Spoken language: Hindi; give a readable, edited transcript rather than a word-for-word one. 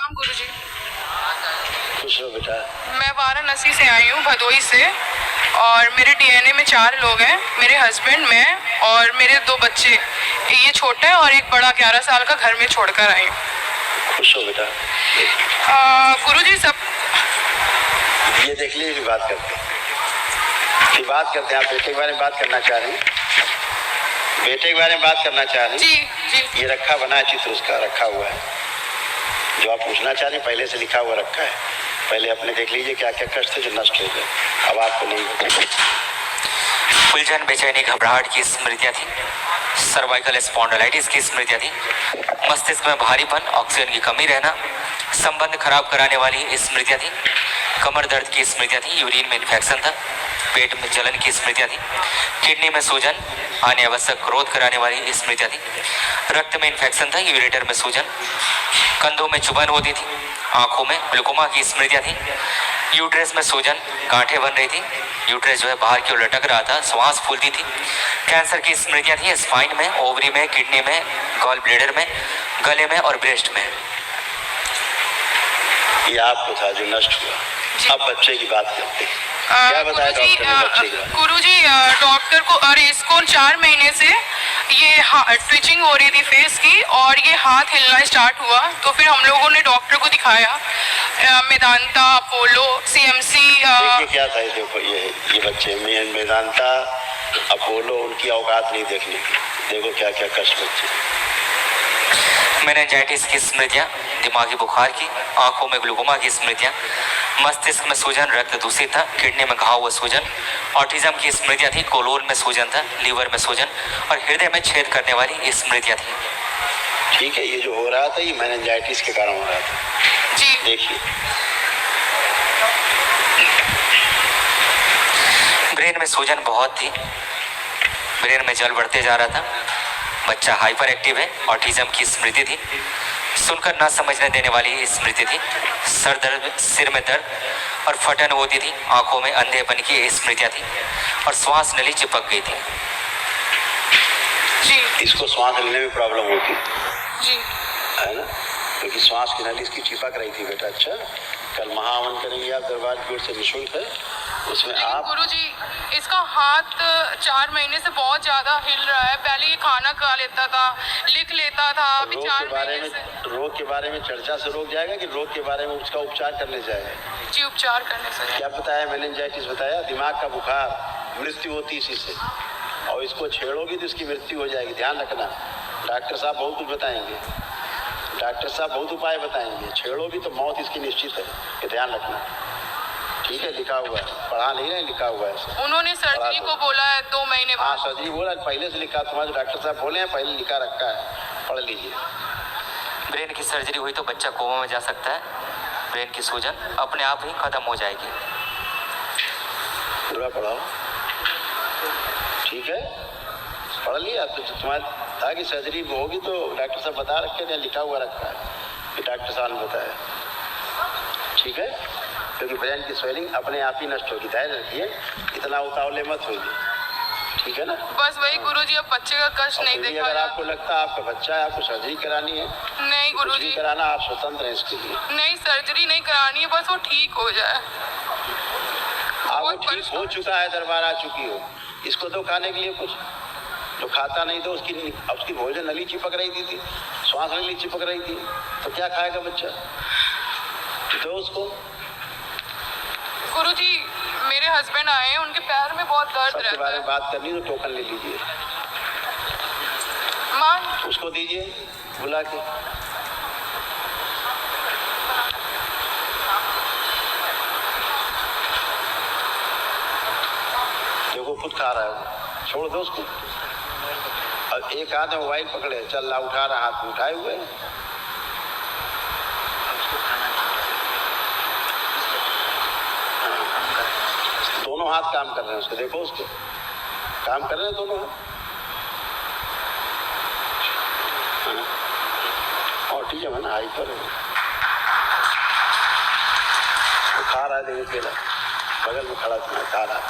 प्रणाम गुरुजी। खुश हो बेटा। मैं वाराणसी से आई हूँ, भदोई से, और मेरे डीएनए में 4 लोग हैं। मेरे हस्बैंड, मैं और मेरे 2 बच्चे। ये छोटा है और एक बड़ा 11 साल का घर में छोड़कर आई हूँ। खुश हो बेटा। गुरुजी सब ये देख लीजिए, फिर बात करते हैं। आप बेटे के बारे में बात करना चाह रहे हैं? बेटे के बारे में बात करना चाह रहे हैं? जी जी। ये रखा बना है, चित्र उसका रखा हुआ है। जो आप पूछना चाह रहे हैं पहले से लिखा हुआ रखा है। पहले अपने देख लीजिए क्या क्या कष्ट थे जो नष्ट हो गए, अब आपको नहीं होगा। उलझन, बेचैनी, घबराहट की स्मृतियाँ थी, सर्वाइकल स्पॉन्डिलाइटिस की स्मृतियाँ थी, मस्तिष्क में भारीपन, ऑक्सीजन की कमी रहना, संबंध खराब कराने वाली स्मृतियाँ थी, कमर दर्द की स्मृतियाँ थी, यूरिन में इन्फेक्शन था, पेट में जलन की स्मृतियाँ थी, किडनी में सूजन, अनावश्यक क्रोध कराने वाली स्मृतियाँ थी, रक्त में इन्फेक्शन था, यूरेटर में सूजन, कंधों में चुभन होती थी, आंखों में ग्लूकोमा की स्मृतियाँ थी, यूट्रेस में सूजन, गांठें बन रही थी, यूट्रेस जो है बाहर की ओर लटक रहा था, श्वास फूलती थी, कैंसर की स्मृतियाँ थी, स्पाइन में, ओवरी में, किडनी में, गॉल ब्लैडर में, गले में और ब्रेस्ट में। ये आपको था जो नष्ट हुआ। अब बच्चे की बात करते हैं। क्या बताया डॉक्टर ने बच्चे का? गुरुजी, डॉक्टर को, अरे इसको 4 महीने से ये ट्विचिंग हो रही थी फेस की, और ये हाथ हिलना स्टार्ट हुआ। तो फिर हम लोगों ने डॉक्टर को दिखाया, मेदांता, अपोलो, सीएमसी। देखिए क्या था, ये बच्चे में मेदांता, अपोलो, उनकी औकात नहीं देखने की। देखो क्या क्या कष्ट बच्चे। मेनिंजाइटिस की स्मृतियाँ, दिमागी बुखार की, आंखों में ग्लूकोमा की स्मृतियाँ, मस्तिष्क में सूजन, रक्त दूषित था, किडनी में घाव व सूजन, ऑटिज्म की स्मृतियाँ थी, कोलोन में सूजन था, लीवर में सूजन और हृदय में छेद करने वाली स्मृतियाँ थी। ठीक है, ये जो हो रहा था ये मेनिंजाइटिस के कारण हो रहा था। जी देखिए ब्रेन में सूजन बहुत थी, ब्रेन में जल बढ़ते जा रहा था, बच्चा हाइपर एक्टिव है, ऑटिज्म की स्मृति थी, सुनकर ना समझने देने वाली स्मृति थी, सर दर्द, सिर में दर्द और फटन होती थी, आंखों में अंधेपन की स्मृतियाँ थी और श्वास नली चिपक गई थी। जी। इसको श्वास लेने में प्रॉब्लम होती जी है ना, क्योंकि श्वास की नली इसकी चिपक रही थी बेटा। अच्छा, कल महाहवन करेंगे आप दरबार की ओर से, निःशुल्क है, उसमें आप। गुरुजी, इसका हाथ 4 महीने से बहुत ज्यादा हिल रहा है। पहले ये खाना खा लेता था, लिख लेता था, अभी 4 महीने से। रोग के बारे में चर्चा से रोक जाएगा कि रोग के बारे में उसका उपचार करने जाएगा? जी, उपचार करने से। क्या बताया? मेनिंजाइटिस बताया, दिमाग का बुखार, मृत्यु होती इसी से, और इसको छेड़ोगी तो इसकी मृत्यु हो जाएगी। ध्यान रखना, डॉक्टर साहब बहुत कुछ बताएंगे, डॉक्टर साहब बहुत उपाय बताएंगे, छेड़ोगी तो मौत इसकी निश्चित है, ये ध्यान रखना। ठीक है, लिखा हुआ है, पढ़ा नहीं है, लिखा हुआ है। उन्होंने सर्जरी को बोला है 2 महीने बाद। हाँ, सर्जरी बोला, पहले से लिखा, तुम्हारे डॉक्टर साहब बोले हैं, पहले लिखा रखा है, पढ़ लीजिए। ब्रेन की सर्जरी हुई तो बच्चा कोमा में जा सकता है, ब्रेन की सूजन अपने आप ही खत्म हो जाएगी। पूरा पढ़ाओ, ठीक है, पढ़ लिया तो तुम्हारे ताकि सर्जरी होगी तो डॉक्टर साहब बता रखे थे, लिखा हुआ रखा है कि डॉक्टर साहब ने बताया। ठीक है, क्योंकि ब्रेन की स्वेलिंग अपने आप ही नष्ट होगी। धैर्य रखिए, इतना उतावले मत होइए, ठीक है ना। बस वही गुरुजी, अब बच्चे का कष्ट नहीं देखा। अगर आपको लगता है आपका बच्चा है, आपको सर्जरी करानी है, नहीं गुरुजी कराना, आप स्वतंत्र हैं इसके लिए। नहीं, सर्जरी नहीं करानी है, बस वो ठीक हो जाए। वो ठीक हो चुका है, दरबार आ चुकी हो, इसको तो खाने के लिए कुछ, जो खाता नहीं तो उसकी भोजन नली चिपक रही थी, श्वास नली चिपक रही थी, तो क्या खाएगा बच्चा? तो उसको। गुरुजी, मेरे हस्बैंड आए हैं, उनके पैर में बहुत दर्द रहता है। बारे में बात करनी तो टोकन ले लीजिए, मां उसको दीजिए बुला के। देखो खुद खा रहा है वो, छोड़ दो उसको। और एक हाथ में मोबाइल पकड़े, चल रहा, उठा रहा, हाथ में उठाए हुए, दोनों हाथ काम कर रहे हैं उसके, देखो उसको काम कर रहे हैं दोनों हाथ। और ठीक है ना, हाइपर है, खा रहा है, देखिए बगल में खड़ा खा रहा है।